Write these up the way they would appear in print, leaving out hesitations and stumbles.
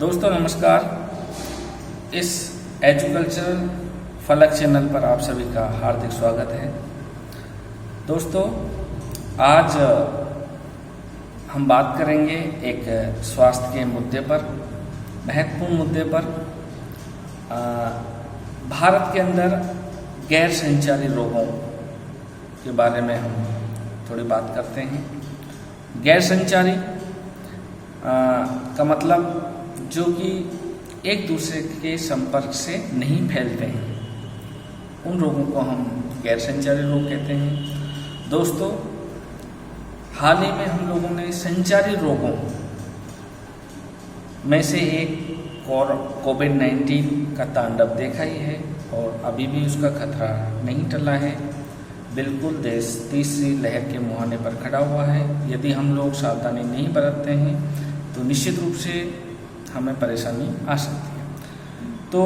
दोस्तों नमस्कार। इस एजुकल्चरल फलक चैनल पर आप सभी का हार्दिक स्वागत है। दोस्तों आज हम बात करेंगे एक स्वास्थ्य के मुद्दे पर, महत्वपूर्ण मुद्दे पर। भारत के अंदर गैर संचारी रोगों के बारे में हम थोड़ी बात करते हैं। गैर संचारी का मतलब जो कि एक दूसरे के संपर्क से नहीं फैलते हैं, उन रोगों को हम गैर संचारी रोग कहते हैं। दोस्तों हाल ही में हम लोगों ने संचारी रोगों में से एक कोविड-19 का तांडव देखा ही है और अभी भी उसका खतरा नहीं टला है। बिल्कुल देश तीसरी लहर के मुहाने पर खड़ा हुआ है। यदि हम लोग सावधानी नहीं बरतते हैं तो निश्चित रूप से हमें परेशानी आ सकती है। तो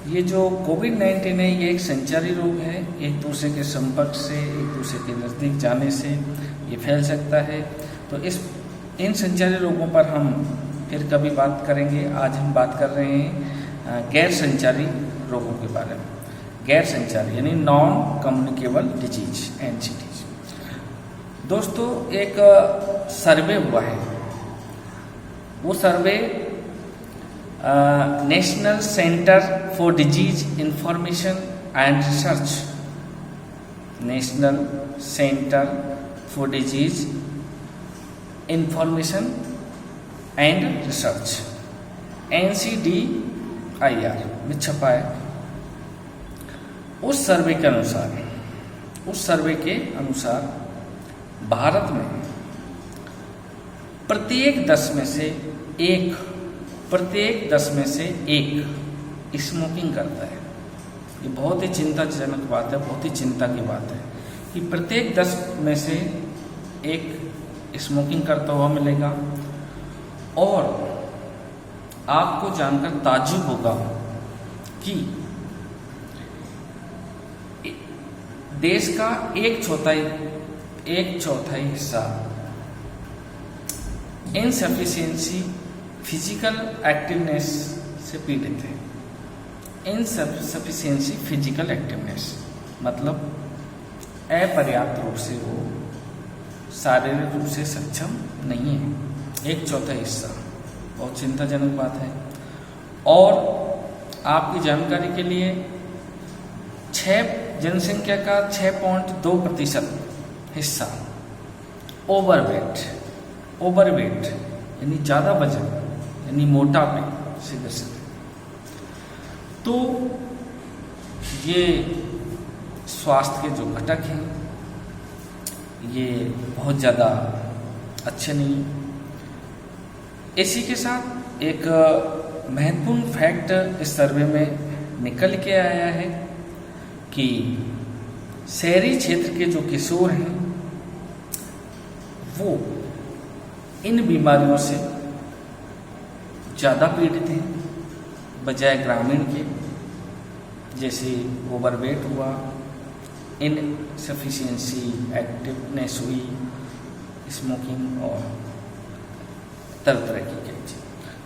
ये जो कोविड-19 है ये एक संचारी रोग है। एक दूसरे के संपर्क से, एक दूसरे के नज़दीक जाने से ये फैल सकता है। तो इन संचारी रोगों पर हम फिर कभी बात करेंगे। आज हम बात कर रहे हैं गैर संचारी रोगों के बारे में। गैर संचारी यानी नॉन कम्युनिकेबल डिजीज, NCDs। दोस्तों एक सर्वे हुआ है, वो survey National Centre for Disease Information and Research, National Centre for Disease Information and Research NCDIR में छपा है। उस सर्वे के अनुसार भारत में प्रत्येक 10 में से एक स्मोकिंग करता है। ये बहुत ही चिंताजनक बात है, बहुत ही चिंता की बात है कि प्रत्येक 10 में से एक स्मोकिंग करता हुआ मिलेगा। और आपको जानकर ताज्जुब होगा कि देश का एक चौथाई हिस्सा इनसफिशिएंसी फिजिकल एक्टिवनेस से पीड़ित है। इनसफिशिएंसी फिजिकल एक्टिवनेस मतलब अपर्याप्त रूप से वो शारीरिक रूप से सक्षम नहीं है। एक चौथाई हिस्सा, बहुत चिंताजनक बात है। और आपकी जानकारी के लिए जनसंख्या का 6.2% हिस्सा ओवरवेट यानी ज़्यादा वजन यानी मोटापे से ग्रसित है। तो ये स्वास्थ्य के जो घटक हैं ये बहुत ज़्यादा अच्छे नहीं। इसी के साथ एक महत्वपूर्ण फैक्ट इस सर्वे में निकल के आया है कि शहरी क्षेत्र के जो किशोर हैं वो इन बीमारियों से ज़्यादा पीड़ित हैं बजाय ग्रामीण के, जैसे ओवरवेट हुआ, इनसफिशिएंसी एक्टिवनेस हुई, स्मोकिंग और तरह की चीज़।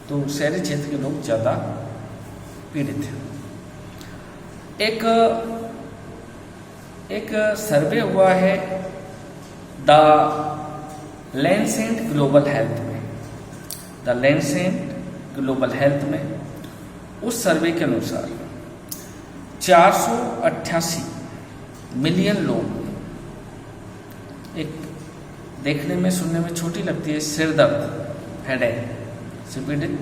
तो शहरी क्षेत्र के लोग ज़्यादा पीड़ित हैं। एक सर्वे हुआ है द लैंसेट ग्लोबल हेल्थ में। उस सर्वे के अनुसार 488 मिलियन लोग, एक देखने में सुनने में छोटी लगती है सिर दर्द, हेडेक से पीड़ित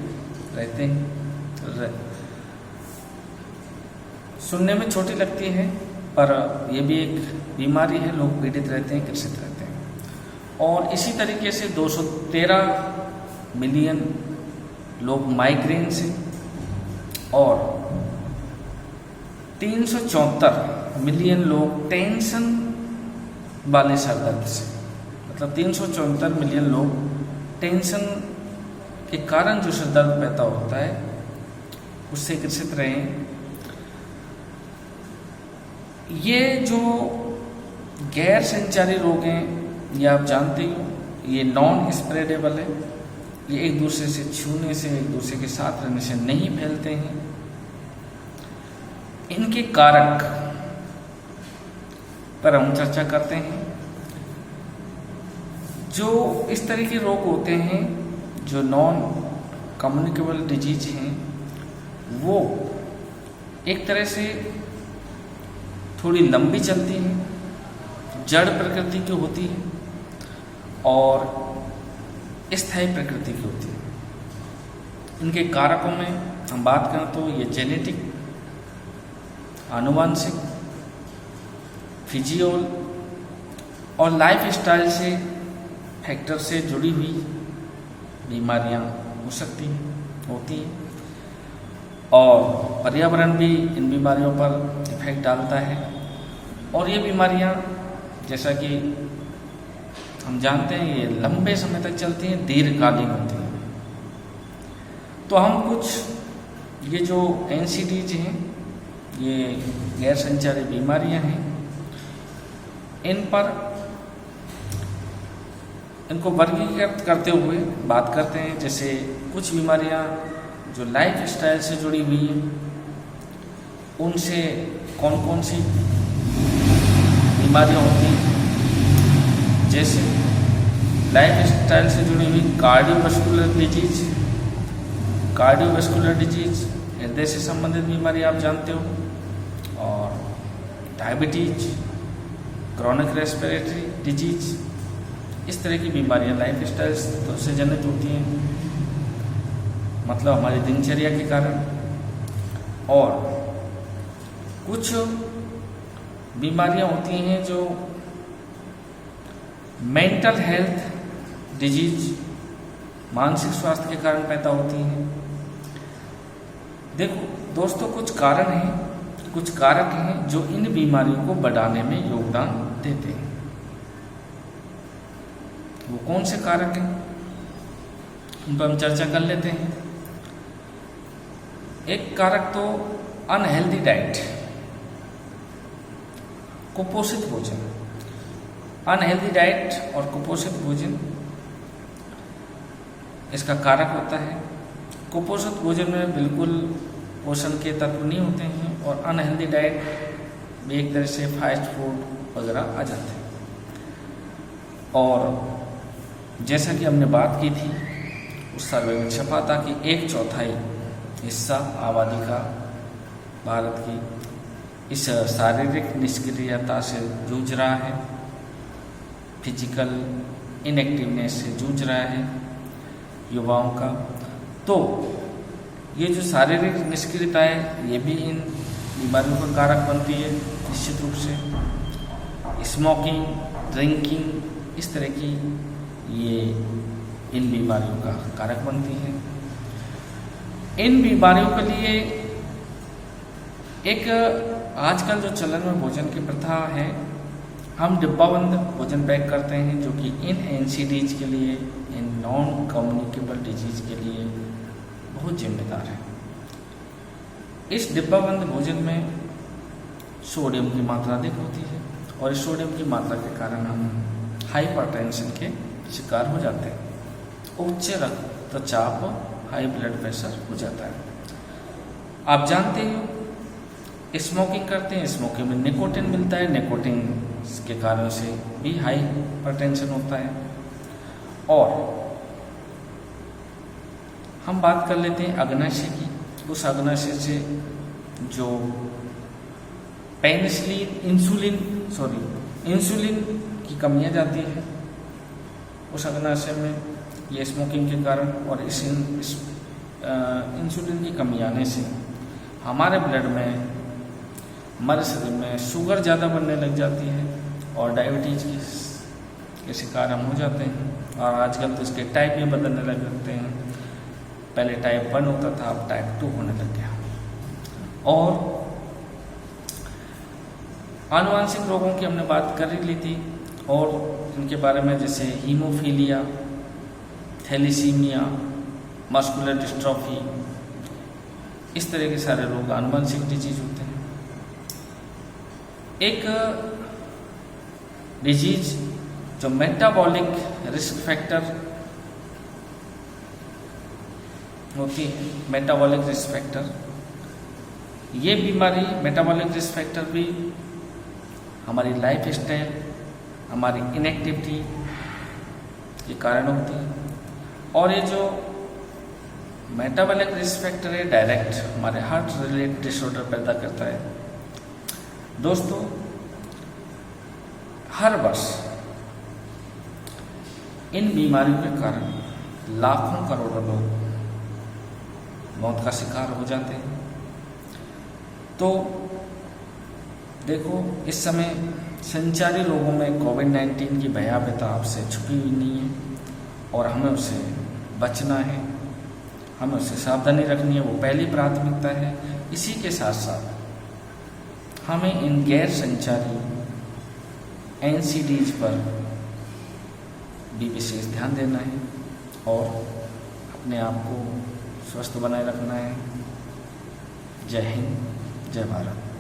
रहते हैं। सुनने में छोटी लगती है पर यह भी एक बीमारी है, लोग पीड़ित रहते हैं, ग्रसित रहते हैं। और इसी तरीके से 213 मिलियन लोग माइग्रेन से और 374 मिलियन लोग टेंशन वाले सर दर्द से, मतलब 374 मिलियन लोग टेंशन के कारण जो सर दर्द पैदा होता है उससे ग्रसित रहे। ये जो गैर संचारी रोग हैं ये आप जानते हो, ये नॉन स्प्रेडेबल है, ये एक दूसरे से छूने से, एक दूसरे के साथ रहने से नहीं फैलते हैं। इनके कारक पर हम चर्चा करते हैं। जो इस तरह के रोग होते हैं जो नॉन कम्युनिकेबल डिजीज हैं, वो एक तरह से थोड़ी लंबी चलती हैं, जड़ प्रकृति की होती है और स्थायी प्रकृति की होती है। इनके कारकों में हम बात करें तो ये जेनेटिक, आनुवंशिक, फिजियोल और लाइफ स्टाइल से फैक्टर से जुड़ी हुई बीमारियां हो सकती हैं, होती हैं। और पर्यावरण भी इन बीमारियों पर इफेक्ट डालता है। और ये बीमारियां जैसा कि हम जानते हैं ये लंबे समय तक चलती हैं, दीर्घकालीन होती हैं। तो हम कुछ ये जो NCDs हैं, ये गैर संचारी बीमारियां हैं, इन पर इनको वर्गीकृत करते हुए बात करते हैं। जैसे कुछ बीमारियां जो लाइफ स्टाइल से जुड़ी हुई हैं, उनसे कौन कौन सी बीमारियां होती हैं। जैसे लाइफ स्टाइल से जुड़ी हुई कार्डियोवैस्कुलर डिजीज, हृदय से संबंधित बीमारी आप जानते हो, और डायबिटीज, क्रॉनिक रेस्पिरेटरी डिजीज, इस तरह की बीमारियां लाइफ स्टाइल से जनित होती हैं, मतलब हमारी दिनचर्या के कारण। और कुछ बीमारियां होती हैं जो मेंटल हेल्थ डिजीज, मानसिक स्वास्थ्य के कारण पैदा होती हैं। देखो दोस्तों, कुछ कारक हैं जो इन बीमारियों को बढ़ाने में योगदान देते हैं। वो कौन से कारक हैं, उन पर हम चर्चा कर लेते हैं। एक कारक तो अनहेल्दी डाइट, कुपोषित भोजन। अनहेल्दी डाइट और कुपोषित भोजन इसका कारक होता है। कुपोषित भोजन में बिल्कुल पोषण के तत्व नहीं होते हैं, और अनहेल्दी डाइट भी एक तरह से फास्ट फूड वगैरह आ जाते हैं। और जैसा कि हमने बात की थी उस सर्वे में छपा था कि 1/4 हिस्सा आबादी का भारत की इस शारीरिक निष्क्रियता से जूझ रहा है, फिजिकल इनएक्टिवनेस से जूझ रहा है युवाओं का। तो ये जो शारीरिक निष्क्रियता है, ये भी इन बीमारियों का कारक बनती है निश्चित रूप से। स्मोकिंग, ड्रिंकिंग, इस तरह की ये इन बीमारियों का कारक बनती है। इन बीमारियों के लिए एक आजकल जो चलन में भोजन की प्रथा है, हम डिब्बाबंद भोजन पैक करते हैं, जो कि इन NCDs के लिए, इन नॉन कम्युनिकेबल डिजीज के लिए बहुत जिम्मेदार है। इस डिब्बाबंद भोजन में सोडियम की मात्रा अधिक होती है, और इस सोडियम की मात्रा के कारण हम हाइपरटेंशन के शिकार हो जाते हैं। उच्च रक्तचाप, हाई ब्लड प्रेशर हो जाता है। आप जानते हो स्मोकिंग करते हैं, स्मोकिंग में निकोटिन मिलता है, निकोटिन के कारण से भी हाइपरटेंशन होता है। और हम बात कर लेते हैं अग्नाशय की। उस अग्नाशय से जो इंसुलिन की कमी आ जाती है उस अग्नाशय में, ये स्मोकिंग के कारण। और इस इंसुलिन की कमी आने से हमारे ब्लड में, हमारे शरीर में शुगर ज़्यादा बढ़ने लग जाती है, और डायबिटीज़ के शिकार हम हो जाते हैं। और आजकल तो इसके टाइप भी बदलने लग जाते हैं। पहले टाइप 1 होता था, अब टाइप 2 होने लग गया। और आनुवंशिक रोगों की हमने बात कर ही ली थी, और इनके बारे में जैसे हीमोफीलिया, थैलीसीमिया, मस्कुलर डिस्ट्रॉफी, इस तरह के सारे रोग आनुवंशिक डिजीज होते हैं। एक डिजीज जो मेटाबॉलिक रिस्क फैक्टर होती है मेटाबॉलिक रिस्क फैक्टर। ये बीमारी मेटाबॉलिक रिस्क फैक्टर भी हमारी लाइफ स्टाइल, हमारी इनएक्टिविटी के कारण होती है। और ये जो मेटाबॉलिक रिस्क फैक्टर है डायरेक्ट हमारे हार्ट रिलेटेड डिसऑर्डर पैदा करता है। दोस्तों, हर वर्ष इन बीमारियों के कारण लाखों करोड़ों लोग मौत का शिकार हो जाते हैं। तो देखो, इस समय संचारी रोगों में कोविड-19 की भयावहता आपसे छुपी हुई नहीं है और हमें उससे बचना है, हमें उससे सावधानी रखनी है, वो पहली प्राथमिकता है। इसी के साथ साथ हमें इन गैर संचारी NCDs पर भी विशेष ध्यान देना है और अपने आप को स्वस्थ बनाए रखना है। जय हिंद, जय भारत।